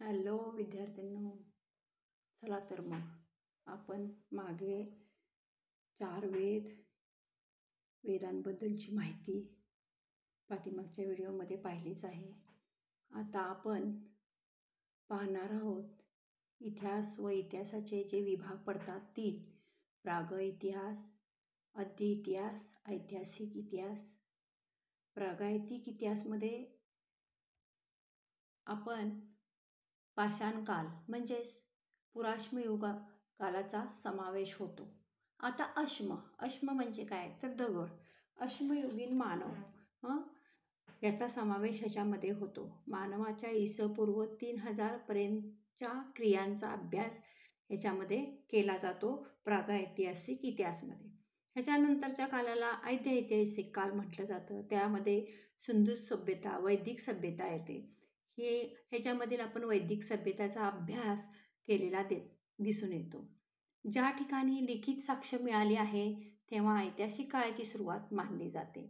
Hello विद्यार्थ्यांनो, चला तर मग आपण मागे 4 वेदांबद्दलची माहिती पाठीमागच्या व्हिडिओमध्ये पाहिलीच आहे. आता आपण पाहणार आहोत इतिहास व इतिहासाचे जे विभाग पडतात ती प्राग इतिहास, आद्य इतिहास, ऐतिहासिक इतिहास. प्रागैतिक इतिहासमध्ये आपण पाषाण काल म्हणजेच पुराश्म कालाचा समावेश होतो. आता अश्म म्हणजे काय तर दगड, अश्मयुगीन मानव याचा समावेश ह्याच्यामध्ये होतो. मानवाच्या इसपूर्व 3000 पर्यंतच्या क्रियांचा अभ्यास ह्याच्यामध्ये केला जातो प्रागैतिहासिक इतिहासमध्ये. ह्याच्यानंतरच्या कालाला ऐतिहासिक काल म्हटलं जातं. त्यामध्ये सिंधू सभ्यता, वैदिक सभ्यता येते. ह्याच्यामधील आपण वैदिक सभ्यतेचा अभ्यास केलेला दिसून येतो. ज्या ठिकाणी लिखित साक्ष मिळाली आहे तेव्हा ऐतिहासिक काळाची सुरुवात मानली जाते.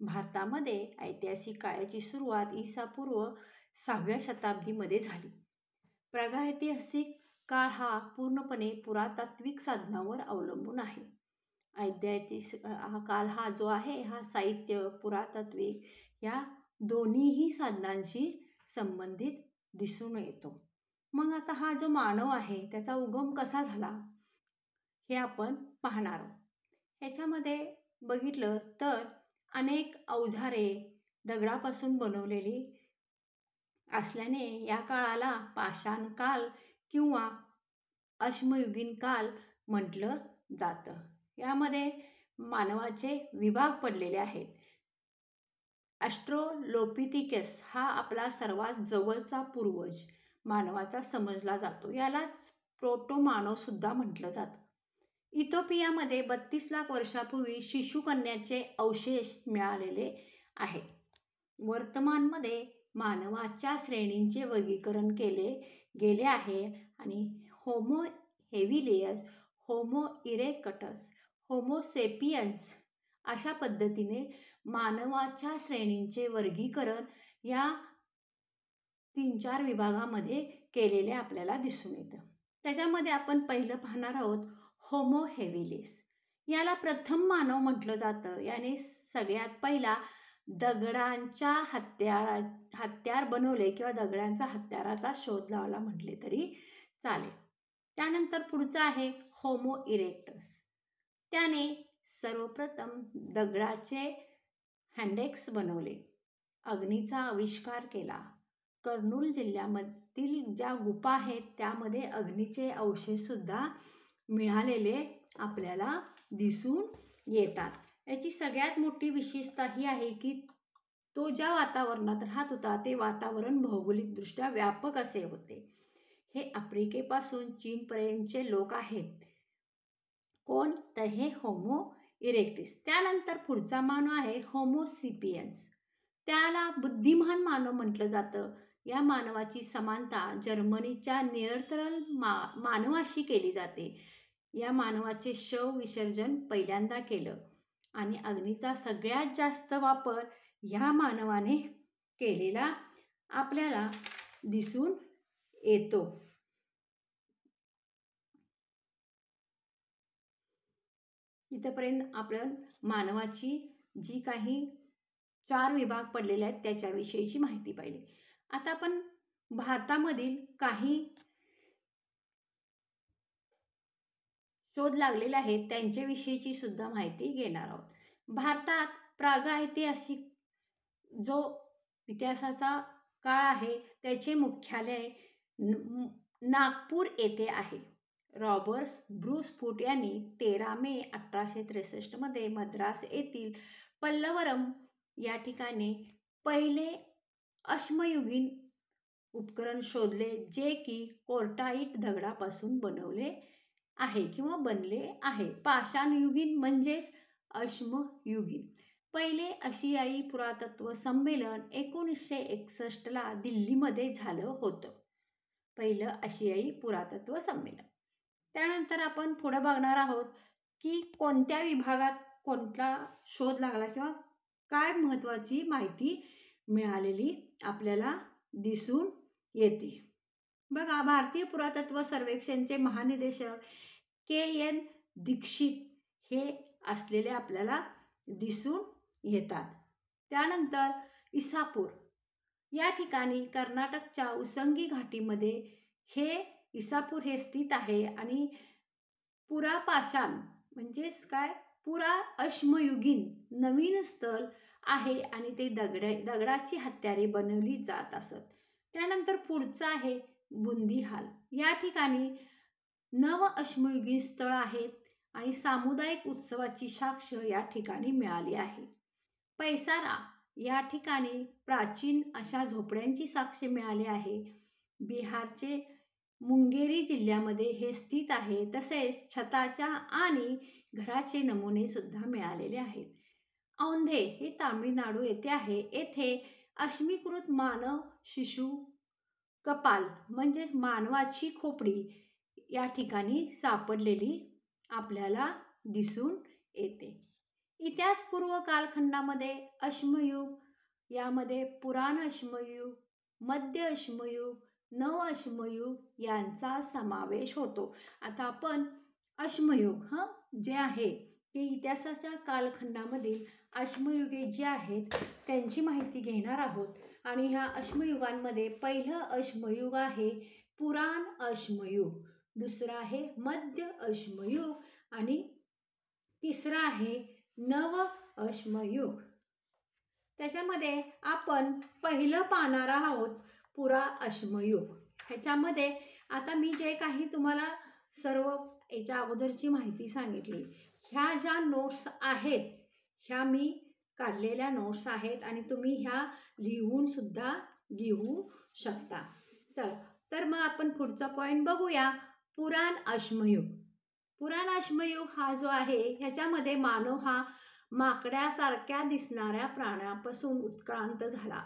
भारतामध्ये ऐतिहासिक काळाची सुरुवात इसापूर्व 6व्या शताब्दीमध्ये झाली. प्रागैतिहासिक काळ हा पूर्णपणे पुरातात्विक साधनावर अवलंबून आहे. ऐतिहासिक काल हा जो आहे हा साहित्य, पुरातात्विक या दोन्हीही साधनांशी संबंधित दिसून येतो. मग आता हा जो मानव आहे त्याचा उगम कसा झाला हे आपण पाहणार आहोत. ह्याच्यामध्ये बघितलं तर अनेक अवजारे दगडापासून बनवलेली असल्याने या काळाला पाषाण काल किंवा अश्मयुगीन काल म्हटलं जातं. यामध्ये मानवाचे विभाग पडलेले आहेत. ऑस्ट्रोलोपिथिकस हा आपला सर्वात जवळचा पूर्वज मानवाचा समजला जातो. यालाच प्रोटो मानव सुद्धा म्हटलं जातं. इथिओपियामध्ये 32 लाख वर्षापूर्वी शिशुकन्याचे अवशेष मिळालेले आहे. वर्तमानमध्ये मानवाच्या श्रेणींचे वर्गीकरण केले गेले आहे आणि homo habilis, homo erectus, homo sapiens अशा पद्धतीने मानवाच्या श्रेणींचे वर्गीकरण या 3-4 विभागामध्ये केलेले आपल्याला दिसून येतं. त्याच्यामध्ये आपण पहिलं पाहणार आहोत होमो हेबिलिस. याला प्रथम मानव म्हटलं जातं. याने सगळ्यात पहिला दगडांच्या हत्यार बनवले किंवा दगडांचा हत्याराचा शोध लावला म्हटले तरी चालेल. त्यानंतर पुढचं आहे होमो इरेक्टस. त्याने सर्वप्रथम दगडाचे हँडेक्स बनवले, अग्नीचा आविष्कार केला. कर्नूल जिल्ह्यामधील ज्या गुफा आहेत त्यामध्ये अग्नीचे अवशेष सुद्धा मिळालेले आपल्याला दिसून येतात. याची सगळ्यात मोठी विशेषता ही आहे की तो ज्या वातावरणात राहत होता ते वातावरण भौगोलिकदृष्ट्या व्यापक असे होते. हे आफ्रिकेपासून चीनपर्यंतचे लोक आहेत. कोण तर हे होमो इरेक्टिस. त्यानंतर पुढचा मानव आहे होमो सेपियन्स. त्याला बुद्धिमान मानव म्हटलं जातं. या मानवाची समानता जर्मनीच्या निअँडरथल मानवाशी केली जाते. या मानवाचे शव विसर्जन पहिल्यांदा केलं आणि अग्नीचा सगळ्यात जास्त वापर ह्या मानवाने केलेला आपल्याला दिसून येतो. इथपर्यंत आपण मानवाची जी काही 4 विभाग पडलेले आहेत त्याच्याविषयीची माहिती पाहिली. आता आपण भारतामधील काही शोध लागलेले आहेत त्यांच्याविषयीची सुद्धा माहिती घेणार आहोत. भारतात प्रागैतिहासिक जो इतिहासाचा काळ आहे त्याचे मुख्यालय नागपूर येथे आहे. रॉबर्ट ब्रूस फूट यांनी 13 मे 1863 मध्ये मद्रास येथील पल्लवरम या ठिकाणी पहिले अश्मयुगीन उपकरण शोधले जे की कोर्टाईट दगडापासून बनवले आहे किंवा बनले आहे. पाषाणयुगीन म्हणजेच अश्मयुगीन. पहिले आशियाई पुरातत्व संमेलन 1961ला दिल्लीमध्ये झालं होतं. पहिलं आशियाई पुरातत्व संमेलन. त्यानंतर आपण पुढे बघणार आहोत की कोणत्या विभागात कोणता शोध लागला किंवा काय महत्त्वाची माहिती मिळालेली आपल्याला दिसून येते. बघा, भारतीय पुरातत्व सर्वेक्षणचे महानिदेशक के.एन. दीक्षित हे असलेले आपल्याला दिसून येतात. त्यानंतर इसापूर या ठिकाणी कर्नाटकच्या उसंगी घाटीमध्ये हे इसापूर हे स्थित आहे आणि पुरापाषाण म्हणजेच काय, पुरा अश्मयुगीन नवीन स्थळ आहे आणि ते दगडाची हत्यारे बनवली जात असत. त्यानंतर पुढचं आहे बुंदीहाल. या ठिकाणी नव अश्मयुगीन स्थळ आहेत आणि सामुदायिक उत्सवाची साक्ष या ठिकाणी मिळाली आहे. पैसारा या ठिकाणी प्राचीन अशा झोपड्यांची साक्ष मिळाली आहे. बिहारचे मुंगेरी जिल्ह्यामध्ये हे स्थित आहे. तसेच छताच्या आणि घराचे नमुने सुद्धा मिळालेले आहेत. औंधे हे तामिळनाडू येथे आहे. येथे अश्मीकृत मानव शिशु कपाल म्हणजेच मानवाची खोपडी या ठिकाणी सापडलेली आपल्याला दिसून येते. इतिहासपूर्व कालखंडामध्ये अश्मयुग यामध्ये पुराण अश्मयुग, मध्य अश्मयुग, नव अश्मयुग यांचा समावेश होतो. आता आपण अश्मयुग जे आहे ते इतिहासाच्या कालखंडामधील अश्मयुगे जी आहेत त्यांची माहिती घेणार आहोत. आणि ह्या अश्मयुगांमध्ये पहिलं अश्मयुग आहे पुराण अश्मयुग, दुसरं आहे मध्य अश्मयुग आणि तिसरं आहे नव अश्मयुग. त्याच्यामध्ये आपण पहिलं पाहणार आहोत पुरा अश्मयुग. ह्याच्यामध्ये आता मी जे काही तुम्हाला सर्व याच्या अगोदरची माहिती सांगितली, ह्या ज्या नोट्स आहेत ह्या मी काढलेल्या नोट्स आहेत आणि तुम्ही ह्या लिहून सुद्धा घेऊ शकता. तर मग आपण पुढचा पॉईंट बघूया. पुराण अश्मयुग. पुराण अश्मयुग हा जो आहे ह्याच्यामध्ये मानव हा माकड्यासारख्या दिसणाऱ्या प्राण्यापासून उत्क्रांत झाला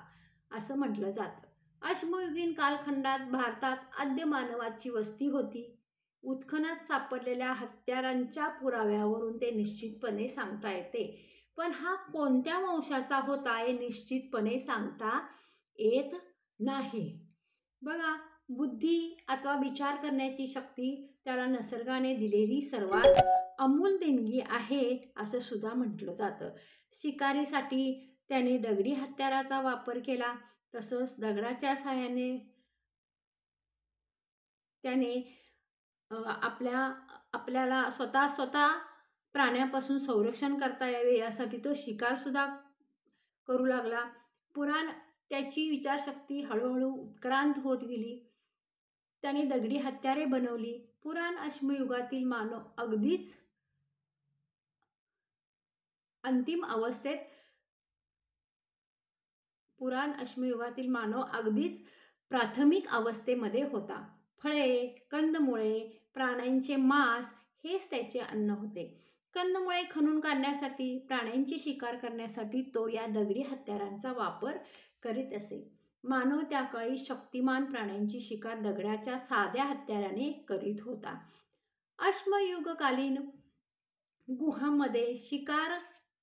असं म्हटलं जातं. अश्मयुगीन कालखंडात भारतात आद्य मानवाची वस्ती होती. उत्खनात सापडलेल्या हत्यारांच्या पुराव्यावरून ते निश्चितपणे सांगता येते. पण हा कोणत्या वंशाचा होता हे निश्चितपणे सांगता येत नाही. बघा, बुद्धी अथवा विचार करण्याची शक्ती त्याला निसर्गाने दिलेली सर्वात अमूल्य देणगी आहे असं सुद्धा म्हटलं जातं. शिकारीसाठी त्याने दगडी हत्याराचा वापर केला. तसंच दगडाच्या साहाय्याने त्याने आपल्याला स्वतः प्राण्यापासून संरक्षण करता यावे यासाठी तो शिकार सुद्धा करू लागला. पुराण त्याची विचारशक्ती हळूहळू उत्क्रांत होत गेली. त्याने दगडी हत्यारे बनवली. पुराण अश्मयुगातील मानव अगदीच अंतिम अवस्थेत प्राथमिक अवस्थेमध्ये होता. फळे, कंदमुळे, प्राण्यांचे मांस हेच त्याचे अन्न होते. कंदमुळे खणून काढण्यासाठी, प्राण्यांची शिकार करण्यासाठी तो या दगडी हत्यारांचा वापर करीत असे. मानव त्या काळी शक्तिमान प्राण्यांची शिकार दगडाच्या साध्या हत्याराने करीत होता. अश्मयुगकालीन गुहांमध्ये शिकार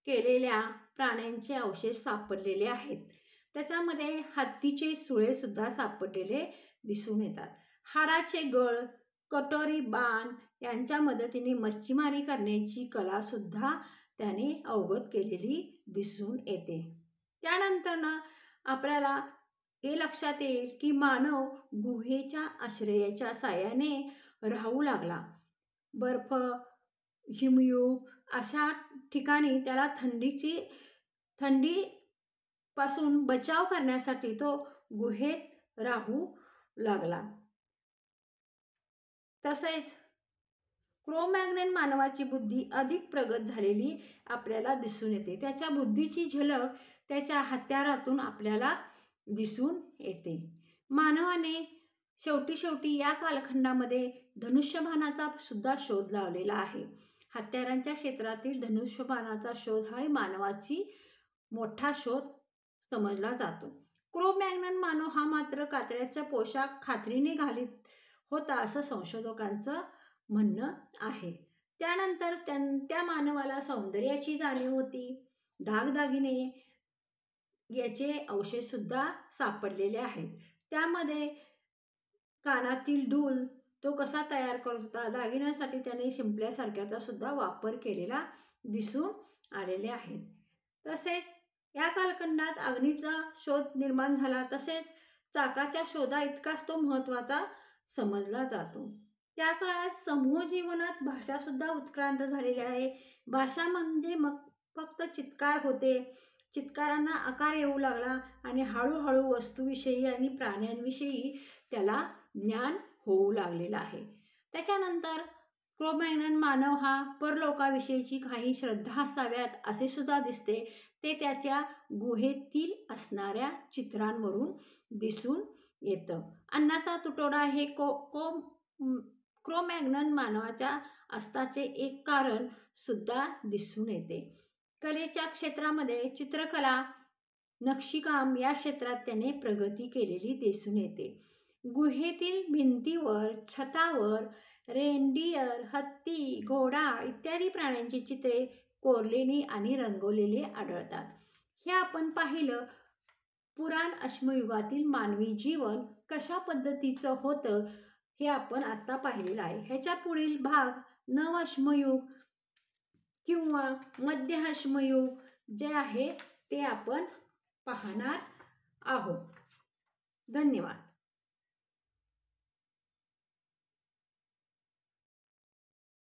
केलेल्या प्राण्यांचे अवशेष सापडलेले आहेत. त्याच्यामध्ये हत्तीचे सुळे सुद्धा सापडलेले दिसून येतात. हाडाचे गळ, कटोरी, बाण यांच्या मदतीने मच्छीमारी करण्याची कला सुद्धा त्याने अवगत केलेली दिसून येते. त्यानंतर आपल्याला हे लक्षात येईल की मानव गुहेच्या आश्रयाच्या साहाय्याने राहू लागला. बर्फ, हिमयुग अशा ठिकाणी त्याला थंडीपासून बचाव करण्यासाठी तो गुहेत राहू लागला. तसेच क्रो-मॅग्नन मानवाची बुद्धी अधिक प्रगत झालेली आपल्याला दिसून येते. त्याच्या बुद्धीची झलक त्याच्या हत्यारातून आपल्याला दिसून येते. मानवाने शेवटी या कालखंडामध्ये धनुष्यबाणाचा सुद्धा शोध लावलेला आहे. हत्यारांच्या क्षेत्रातील धनुष्यबाणाचा शोध हा मानवाची मोठा शोध समजला जातो. क्रो-मॅग्नन मानव हा मात्र कातऱ्याचा पोशाख खात्रीने घालीत होता असं संशोधकांचं म्हणणं आहे. त्यानंतर त्या मानवाला सौंदर्याची जाणीव होती. दागदागिने याचे अवशेष सुद्धा सापडलेले आहेत. त्यामध्ये कानातील डूल तो कसा तयार करत होता, दागिन्यांसाठी त्याने शिंपल्यासारख्याचा सुद्धा वापर केलेला दिसून आलेले आहेत. तसेच या कालखंडात अग्नीचा शोध निर्माण झाला, तसेच चाकाच्या शोधा इतकाच तो महत्त्वाचा समजला जातो. त्या काळात समूह जीवनात भाषा सुद्धा उत्क्रांत झालेली आहे. भाषा म्हणजे मग फक्त चित्कार होते. चित्कारांना आकार येऊ लागला आणि हळूहळू वस्तूविषयी आणि प्राण्यांविषयी त्याला ज्ञान होऊ लागलेलं आहे. त्याच्यानंतर क्रो-मॅग्नन मानव हा परलोकाविषयीची काही श्रद्धा असाव्यात असे सुद्धा दिसते. ते त्याच्या गुहेतील असणाऱ्या चित्रांवरून दिसून येतं. अन्नाचा तुटवडा हे क्रो-मॅग्नन मानवाच्या अस्ताचे एक कारण सुद्धा दिसून येते. कलेच्या क्षेत्रामध्ये चित्रकला, नक्षीकाम या क्षेत्रात त्याने प्रगती केलेली दिसून येते. गुहेतील भिंतीवर, छतावर रेनडियर, हत्ती, घोडा इत्यादी प्राण्यांची चित्रे कोरलेली आणि रंगवलेली आढळतात. हे आपण पाहिलं पुराण अश्मयुगातील मानवी जीवन कशा पद्धतीचं होतं हे आपण आता पाहिलेलं आहे. ह्याच्या पुढील भाग नव अश्मयुग किंवा मध्य अश्मयुग जे आहे ते आपण पाहणार आहोत. धन्यवाद.